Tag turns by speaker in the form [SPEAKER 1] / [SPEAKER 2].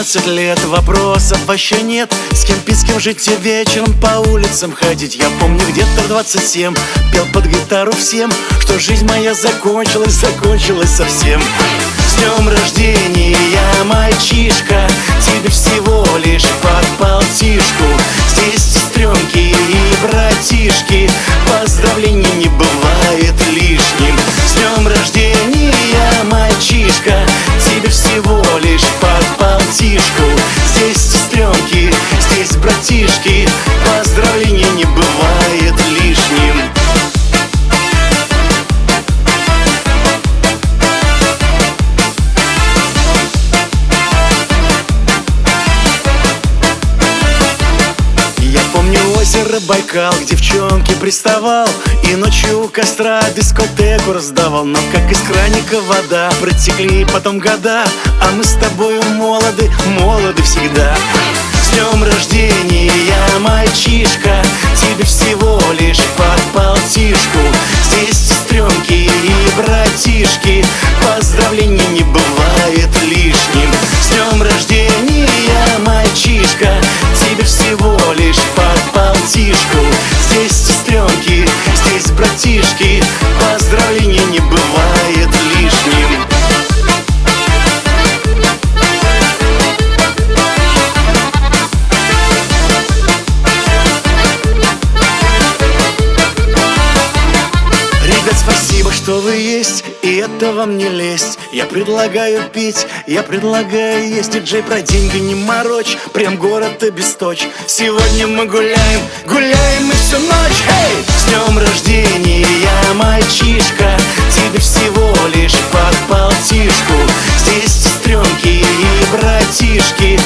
[SPEAKER 1] 14 лет, вопросов вообще нет. С кем пить, с кем жить и вечером по улицам ходить. Я помню, где-то в 27 пел под гитару всем, что жизнь моя закончилась, закончилась совсем. С днем рождения, мальчишка, тебе всего лишь под полтишку. Здесь сестренки и братишки, поздравлений не бывает лишним. С днем рождения, мальчишка, тебе всего лишь под полтишку. Здесь сестренки, здесь братишки, поздравления не бывает лишним. Озеро Байкал, к девчонке приставал и ночью у костра дискотеку раздавал. Но как из краника вода, протекли потом года, а мы с тобою молоды, молоды всегда. С днем рождения, мальчишка, тебе всего лишь под полтишку. Здесь сестренки и братишки, поздравлений не бывает лишним. С днем рождения, мальчишка, тебе всего лишь под полтишку. Здесь сестренки, здесь братишки, поздравления не бывает лишним. Ребят, спасибо, что вы есть, и это вам не лезть. Я предлагаю пить, я предлагаю есть. Диджей, про деньги не морочь, прям город обесточь. Сегодня мы гуляем, гуляем мы всю ночь. Эй! С днем рождения, мальчишка, тебе всего лишь под полтишку. Здесь сестренки и братишки,